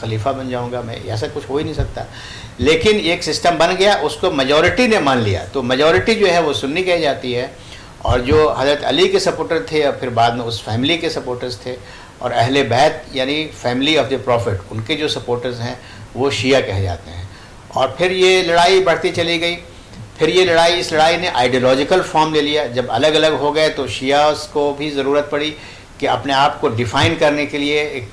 خلیفہ بن جاؤں گا میں، ایسا کچھ ہو ہی نہیں سکتا. لیکن ایک سسٹم بن گیا، اس کو میجورٹی نے مان لیا. تو میجورٹی جو ہے وہ سنی کہی جاتی ہے، اور جو حضرت علی کے سپورٹر تھے اور پھر بعد میں اس فیملی کے سپورٹرز تھے، اور اہل بیت یعنی فیملی آف دی پروفٹ، ان کے جو سپورٹرز ہیں وہ شیعہ کہے جاتے ہیں. اور پھر یہ لڑائی بڑھتی چلی گئی. پھر یہ لڑائی، اس لڑائی نے آئیڈیولوجیکل فارم لے لیا. جب الگ الگ ہو گئے تو شیعہ کو بھی ضرورت پڑی کہ اپنے آپ کو ڈیفائن کرنے کے لیے ایک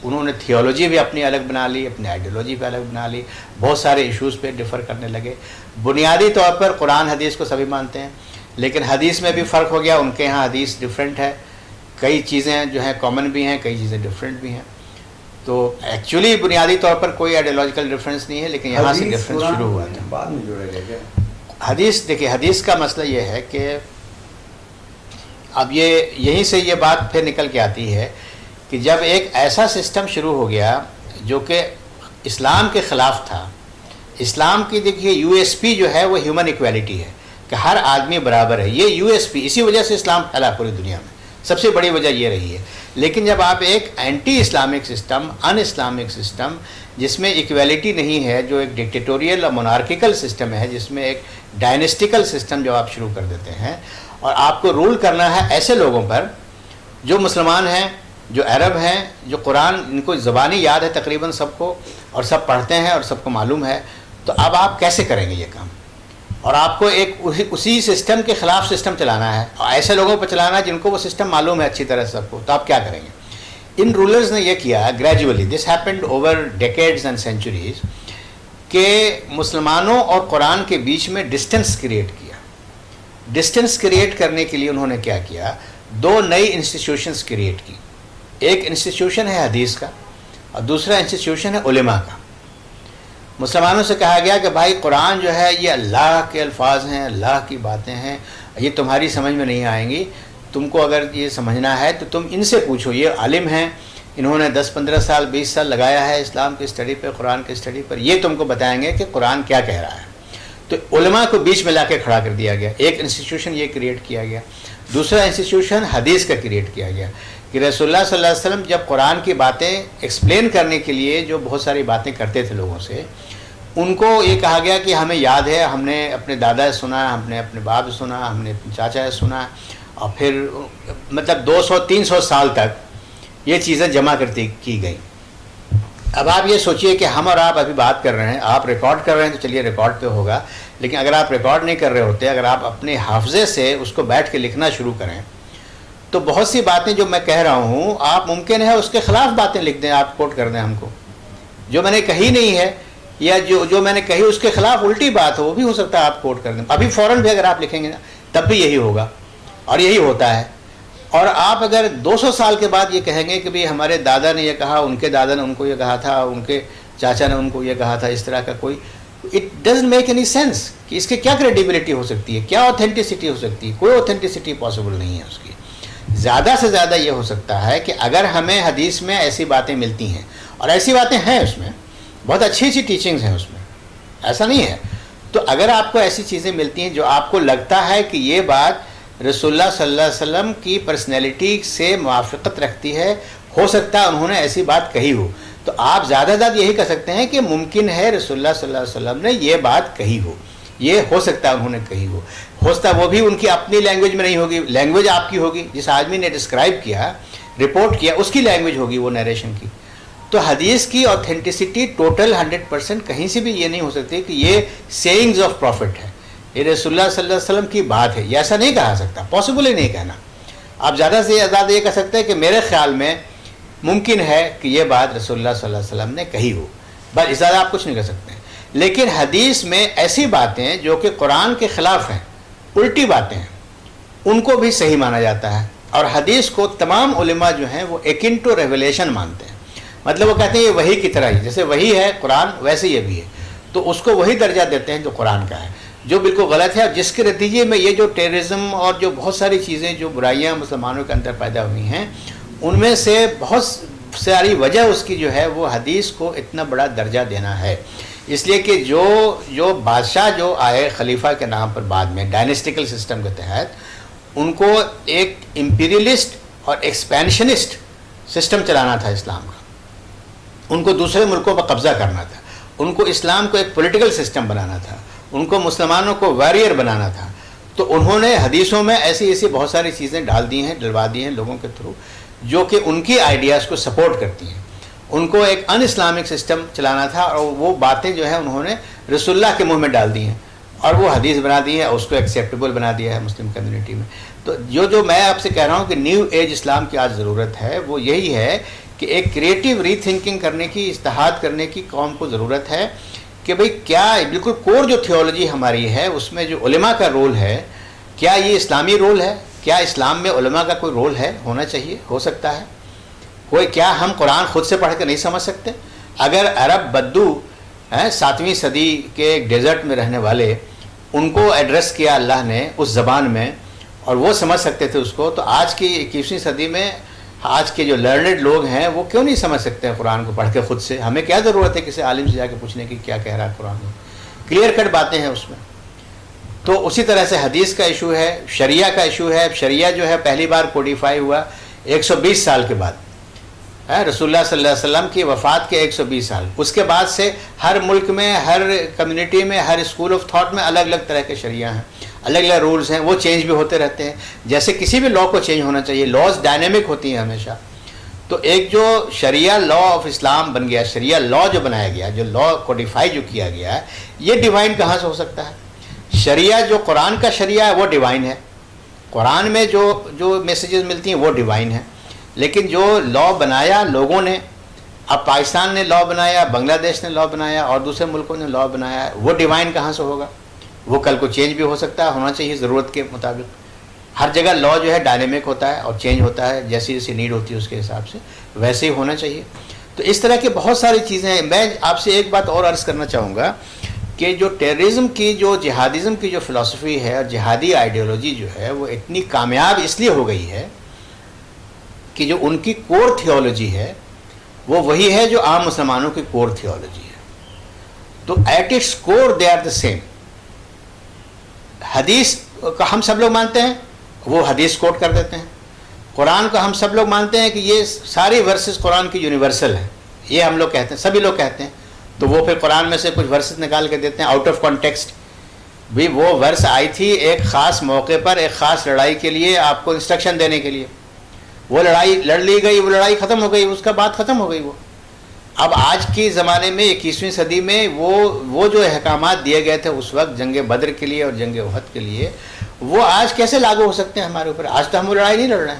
انہوں نے تھیولوجی بھی اپنی الگ بنا لی، اپنی آئیڈیولوجی بھی الگ بنا لی، بہت سارے ایشوز پہ ڈفر کرنے لگے. بنیادی طور پر قرآن حدیث کو سبھی مانتے ہیں، لیکن حدیث میں بھی فرق ہو گیا. ان کے ہاں حدیث ڈفرینٹ ہے، کئی چیزیں جو ہیں کامن بھی ہیں، کئی چیزیں ڈفرینٹ بھی ہیں. تو ایکچولی بنیادی طور پر کوئی آئیڈیولوجیکل ڈفرینس نہیں ہے، لیکن یہاں سے ڈفرینس شروع ہوا تھا. بعد میں جوڑے گئے کیا؟ حدیث دیکھیے، حدیث کا مسئلہ یہ ہے کہ اب یہیں سے یہ بات پھر نکل کے آتی ہے کہ جب ایک ایسا سسٹم شروع ہو گیا جو کہ اسلام کے خلاف تھا. اسلام کی دیکھیے یو ایس پی جو ہے وہ ہیومن ایکویلٹی ہے کہ ہر آدمی برابر ہے. یہ یو ایس پی، اسی وجہ سے اسلام پھیلا پوری دنیا میں، سب سے بڑی وجہ یہ رہی ہے. لیکن جب آپ ایک اینٹی اسلامک سسٹم، ان اسلامک سسٹم جس میں ایکویلٹی نہیں ہے، جو ایک ڈکٹیٹوریل اور مونارکیکل سسٹم ہے، جس میں ایک ڈائنسٹیکل سسٹم جو آپ شروع کر دیتے ہیں، اور آپ کو رول کرنا ہے ایسے لوگوں پر جو مسلمان ہیں، جو عرب ہیں، جو قرآن ان کو زبانی یاد ہے تقریباً سب کو، اور سب پڑھتے ہیں اور سب کو معلوم ہے. تو اب آپ کیسے کریں گے یہ کام؟ اور آپ کو ایک اسی سسٹم کے خلاف سسٹم چلانا ہے، اور ایسے لوگوں پر چلانا ہے جن کو وہ سسٹم معلوم ہے اچھی طرح سب کو. تو آپ کیا کریں گے؟ ان رولرز نے یہ کیا gradually, this happened over decades and centuries, کہ مسلمانوں اور قرآن کے بیچ میں ڈسٹینس کریٹ کیا. ڈسٹینس کریٹ کرنے کے لیے انہوں نے کیا کیا؟ دو نئی انسٹیٹیوشنز کریٹ کی. ایک انسٹیٹیوشن ہے حدیث کا، اور دوسرا انسٹیٹیوشن ہے علماء کا. مسلمانوں سے کہا گیا کہ بھائی قرآن جو ہے یہ اللہ کے الفاظ ہیں، اللہ کی باتیں ہیں، یہ تمہاری سمجھ میں نہیں آئیں گی. تم کو اگر یہ سمجھنا ہے تو تم ان سے پوچھو، یہ عالم ہیں، انہوں نے 10-15 سال 20 سال لگایا ہے اسلام کی اسٹڈی پہ، قرآن کی اسٹڈی پر، یہ تم کو بتائیں گے کہ قرآن کیا کہہ رہا ہے. تو علماء کو بیچ میں لا کے کھڑا کر دیا گیا. ایک انسٹیٹیوشن یہ کریٹ کیا گیا. دوسرا انسٹیٹیوشن حدیث کا کریٹ کیا گیا کہ رسول اللہ صلی اللہ علیہ وسلم جب قرآن کی باتیں ایکسپلین کرنے کے لیے جو بہت ساری باتیں کرتے تھے لوگوں سے، ان کو یہ کہا گیا کہ ہمیں یاد ہے، ہم نے اپنے دادا سے سنا، ہم نے اپنے باپ سے سنا، ہم نے اپنے چاچا سے سنا، اور پھر مطلب 200-300 سال تک یہ چیزیں جمع کی گئیں. اب آپ یہ سوچئے کہ ہم اور آپ ابھی بات کر رہے ہیں، آپ ریکارڈ کر رہے ہیں تو چلیے ریکارڈ پہ ہوگا، لیکن اگر آپ ریکارڈ نہیں کر رہے ہوتے، اگر آپ اپنے حافظے سے اس کو بیٹھ کے لکھنا شروع کریں، تو بہت سی باتیں جو میں کہہ رہا ہوں آپ ممکن ہے اس کے خلاف باتیں لکھ دیں، آپ کوٹ کر دیں ہم کو، جو میں نے کہی نہیں ہے یا جو میں نے کہی اس کے خلاف الٹی بات ہو، وہ بھی ہو سکتا ہے آپ کوٹ کر دیں. ابھی فوراً بھی اگر آپ لکھیں گے نا تب بھی یہی ہوگا، اور یہی ہوتا ہے. اور آپ اگر 200 سال کے بعد یہ کہیں گے کہ بھی ہمارے دادا نے یہ کہا، ان کے دادا نے ان کو یہ کہا تھا، ان کے چاچا نے ان کو یہ کہا تھا، اس طرح کا کوئی it doesn't make any sense کہ اس کے کیا کریڈیبلٹی ہو سکتی ہے، کیا اوتھینٹسٹی ہو سکتی ہے؟ کوئی اوتھینٹسٹی پاسبل نہیں ہے اس کی. زیادہ سے زیادہ یہ ہو سکتا ہے کہ اگر ہمیں حدیث میں ایسی باتیں ملتی ہیں، اور ایسی باتیں ہیں اس میں، بہت اچھی اچھی ٹیچنگز ہیں اس میں، ایسا نہیں ہے، تو اگر آپ کو ایسی چیزیں ملتی ہیں جو آپ کو لگتا ہے کہ یہ بات رسول اللہ صلی اللہ علیہ وسلم کی پرسنالٹی سے موافقت رکھتی ہے، ہو سکتا ہے انہوں نے ایسی بات کہی ہو، تو آپ زیادہ زیادہ یہی کہہ سکتے ہیں کہ ممکن ہے رسول اللہ صلی اللہ علیہ وسلم نے یہ بات کہی ہو، یہ ہو سکتا ہے انہوں نے کہی ہو. ہو سکتا ہے وہ بھی ان کی اپنی لینگویج میں نہیں ہوگی، لینگویج آپ کی ہوگی، جس آدمی نے ڈسکرائب کیا، رپورٹ کیا، اس کی لینگویج ہوگی وہ نیریشن کی. تو حدیث کی اوتھینٹسٹی ٹوٹل 100% کہیں سے بھی یہ نہیں ہو سکتی کہ یہ سیئنگز آف پروفٹ ہے، یہ رسول اللہ صلی اللہ علیہ وسلم کی بات ہے، یہ ایسا نہیں کہا سکتا، پاسبل ہی نہیں کہنا. آپ زیادہ سے زیادہ یہ کہہ سکتے ہیں کہ میرے خیال میں ممکن ہے کہ یہ بات رسول اللہ صلی اللہ علیہ وسلم نے کہی ہو، بس اس زیادہ آپ کچھ نہیں کہہ سکتے. لیکن حدیث میں ایسی باتیں جو کہ قرآن کے خلاف ہیں، الٹی باتیں ہیں، ان کو بھی صحیح مانا جاتا ہے. اور حدیث کو تمام علماء جو ہیں وہ ایکن ٹو ریویلیشن مانتے ہیں، مطلب وہ کہتے ہیں یہ وحی کی طرح ہی، جیسے وحی ہے قرآن ویسے یہ بھی ہے، تو اس کو وہی درجہ دیتے ہیں جو قرآن کا ہے، جو بالکل غلط ہے. جس کے نتیجے میں یہ جو ٹیررزم اور جو بہت ساری چیزیں جو برائیاں مسلمانوں کے اندر پیدا ہوئی ہیں، ان میں سے بہت ساری وجہ اس کی جو ہے وہ حدیث کو اتنا بڑا درجہ دینا ہے. اس لیے کہ جو بادشاہ جو آئے خلیفہ کے نام پر بعد میں ڈائنسٹیکل سسٹم کے تحت، ان کو ایک امپیریلسٹ اور ایکسپینشنسٹ سسٹم چلانا تھا اسلام کا. ان کو دوسرے ملکوں پر قبضہ کرنا تھا، ان کو اسلام کو ایک پولیٹیکل سسٹم بنانا تھا، ان کو مسلمانوں کو ویریئر بنانا تھا. تو انہوں نے حدیثوں میں ایسی ایسی بہت ساری چیزیں ڈلوا دی ہیں لوگوں کے تھرو جو کہ ان کی آئیڈیاز کو سپورٹ کرتی ہیں. ان کو ایک ان اسلامک سسٹم چلانا تھا اور وہ باتیں جو ہیں انہوں نے رسول اللہ کے منہ میں ڈال دی ہیں اور وہ حدیث بنا دی ہے اور اس کو ایکسیپٹیبل بنا دیا ہے مسلم کمیونٹی میں. تو جو میں آپ سے کہہ رہا ہوں کہ نیو ایج اسلام کی آج ضرورت ہے وہ یہی ہے کہ ایک کریٹیو ری تھنکنگ کرنے کی، اجتہاد کرنے کی قوم کو ضرورت ہے کہ بھئی کیا بالکل کور جو تھیولوجی ہماری ہے اس میں جو علماء کا رول ہے کیا یہ اسلامی رول ہے؟ کیا اسلام میں علماء کا کوئی رول ہے؟ ہونا چاہیے، ہو سکتا ہے. کوئی کیا ہم قرآن خود سے پڑھ کے نہیں سمجھ سکتے؟ اگر عرب بدو 7ویں صدی کے ایک ڈیزرٹ میں رہنے والے ان کو ایڈریس کیا اللہ نے اس زبان میں اور وہ سمجھ سکتے تھے اس کو، تو آج کی 21ویں صدی میں آج کے جو لرنڈ لوگ ہیں وہ کیوں نہیں سمجھ سکتے ہیں قرآن کو پڑھ کے خود سے؟ ہمیں کیا ضرورت ہے کسی عالم سے جا کے پوچھنے کی کیا کہہ رہا ہے قرآن میں؟ کلیئر کٹ باتیں ہیں اس میں. تو اسی طرح سے حدیث کا ایشو ہے، شریعہ کا ایشو ہے. شریعہ جو ہے پہلی بار کوڈیفائی ہوا 120 سال کے بعد، رسول اللہ صلی اللہ علیہ وسلم کی وفات کے 120 سال. اس کے بعد سے ہر ملک میں، ہر کمیونٹی میں، ہر اسکول آف تھاٹ میں الگ الگ طرح کے شریعہ ہیں، الگ الگ رولز ہیں، وہ چینج بھی ہوتے رہتے ہیں. جیسے کسی بھی لا کو چینج ہونا چاہیے، لاز ڈائنامک ہوتی ہیں ہمیشہ. تو ایک جو شریعہ لا آف اسلام بن گیا، شریعہ لا جو بنایا گیا، جو لا کوڈیفائی جو کیا گیا ہے، یہ ڈیوائن کہاں سے ہو سکتا ہے؟ شریعہ جو قرآن کا شریعہ ہے وہ ڈیوائن ہے. قرآن میں جو میسیجز ملتی ہیں وہ ڈیوائن ہیں. لیکن جو لا بنایا لوگوں نے، اب پاکستان نے لا بنایا، بنگلہ دیش نے لا بنایا اور دوسرے ملکوں نے لا بنایا، وہ ڈیوائن کہاں سے ہوگا؟ وہ کل کو چینج بھی ہو سکتا ہے، ہونا چاہیے ضرورت کے مطابق. ہر جگہ لا جو ہے ڈائنامک ہوتا ہے اور چینج ہوتا ہے، جیسی جیسی نیڈ ہوتی ہے اس کے حساب سے ویسے ہی ہونا چاہیے. تو اس طرح کی بہت ساری چیزیں ہیں. میں آپ سے ایک بات اور عرض کرنا چاہوں گا کہ جو ٹیررزم کی، جو جہادزم کی جو فلسفی ہے اور جہادی آئیڈیالوجی جو ہے وہ اتنی کامیاب اس لیے ہو گئی ہے کہ جو ان کی کور تھیولوجی ہے وہ وہی ہے جو عام مسلمانوں کی کور تھیولوجی ہے. تو at its core they are the same. حدیث کا ہم سب لوگ مانتے ہیں، وہ حدیث کوٹ کر دیتے ہیں. قرآن کا ہم سب لوگ مانتے ہیں کہ یہ ساری ورسز قرآن کی یونیورسل ہیں، یہ ہم لوگ کہتے ہیں، سبھی لوگ کہتے ہیں. تو وہ پھر قرآن میں سے کچھ ورسز نکال کے دیتے ہیں آؤٹ آف کانٹیکسٹ. بھی وہ ورس آئی تھی ایک خاص موقع پر، ایک خاص لڑائی کے لیے، آپ کو انسٹرکشن دینے کے لیے. وہ لڑائی لڑ لی گئی، وہ لڑائی ختم ہو گئی، اس کا بات ختم ہو گئی. وہ اب آج کی زمانے میں 21ویں صدی میں وہ جو احکامات دیے گئے تھے اس وقت جنگ بدر کے لیے اور جنگ احد کے لیے، وہ آج کیسے لاگو ہو سکتے ہیں ہمارے اوپر؟ آج تو ہم وہ لڑائی نہیں لڑ رہے ہیں.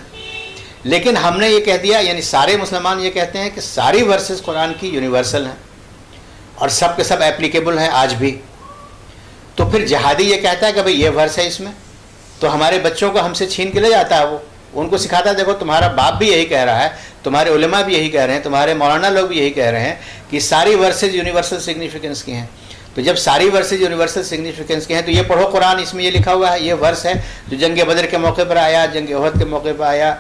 لیکن ہم نے یہ کہہ دیا، یعنی سارے مسلمان یہ کہتے ہیں کہ ساری ورسز قرآن کی یونیورسل ہیں اور سب کے سب اپلیکیبل ہیں آج بھی. تو پھر جہادی یہ کہتا ہے کہ بھئی یہ ورس ہے اس میں، تو ہمارے بچوں کو ہم سے چھین کے لے جاتا ہے. وہ ان کو سکھاتا ہے دیکھو تمہارا باپ بھی یہی کہہ رہا ہے، تمہارے علماء بھی یہی کہہ رہے ہیں، تمہارے مولانا لوگ بھی یہی کہہ رہے ہیں کہ ساری ورسز یونیورسل سگنیفیکنس کی ہیں. تو جب ساری ورسز یونیورسل سگنیفیکنس کے ہیں تو یہ پڑھو قرآن، اس میں یہ لکھا ہوا ہے، یہ ورس ہے جو جنگ بدر کے موقع پر آیا، جنگ احد کے موقع پر آیا،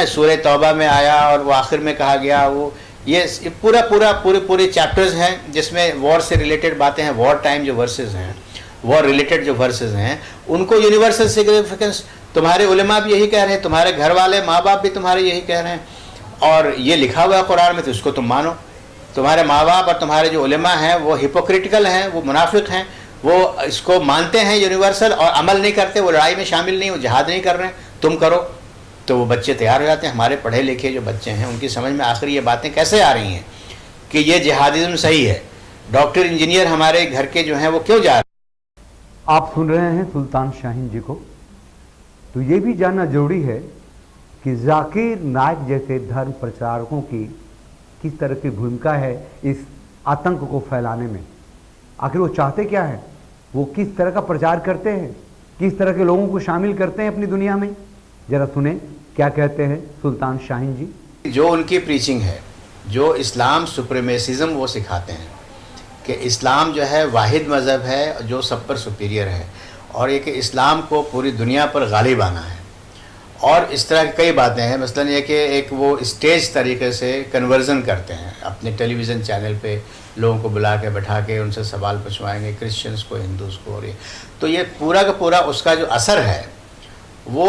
سورہ توبہ میں آیا اور وہ آخر میں کہا گیا. وہ یہ پورے چیپٹرز ہیں جس میں وار سے ریلیٹڈ باتیں ہیں. وار ٹائم جو ورسز ہیں، وار ریلیٹڈ جو ورسز ہیں، ان کو یونیورسل سگنیفیکنس تمہارے علماء بھی یہی کہہ رہے ہیں، تمہارے گھر والے ماں باپ بھی تمہارے یہی کہہ رہے ہیں، اور یہ لکھا ہوا ہے قرآن میں تو اس کو تم مانو. تمہارے ماں باپ اور تمہارے جو علماء ہیں وہ ہپوکریٹیکل ہیں، وہ منافق ہیں، وہ اس کو مانتے ہیں یونیورسل اور عمل نہیں کرتے، وہ لڑائی میں شامل نہیں، وہ جہاد نہیں کر رہے ہیں، تم کرو. تو وہ بچے تیار ہو جاتے ہیں. ہمارے پڑھے لکھے جو بچے ہیں ان کی سمجھ میں آخر یہ باتیں کیسے آ رہی ہیں کہ یہ جہادزم صحیح ہے. ڈاکٹر انجینئر ہمارے گھر کے جو ہیں وہ کیوں جا رہے ہیں؟ آپ سن رہے ہیں سلطان شاہین جی کو. تو یہ بھی جاننا ضروری ہے کہ ذاکر نائک جیسے دھرم پرچارکوں کی کس طرح کی بھومکا ہے اس آتنک کو پھیلانے میں. آخر وہ چاہتے کیا ہے، وہ کس طرح کا پرچار کرتے ہیں، کس طرح کے لوگوں کو شامل کرتے ہیں اپنی دنیا میں. ذرا سنیں کیا کہتے ہیں سلطان شاہین جی. جو ان کی پریچنگ ہے، جو اسلام سپریمیسزم وہ سکھاتے ہیں کہ اسلام جو ہے واحد مذہب ہے جو سب پر سپیریئر ہے، اور یہ کہ اسلام کو پوری دنیا پر غالب آنا ہے. اور اس طرح کی کئی باتیں ہیں. مثلا یہ کہ ایک وہ اسٹیج طریقے سے کنورژن کرتے ہیں، اپنے ٹیلی ویژن چینل پہ لوگوں کو بلا کے بٹھا کے ان سے سوال پوچھوائیں گے، کرسچنس کو، ہندوز کو. اور تو یہ پورا کا پورا اس کا جو اثر ہے وہ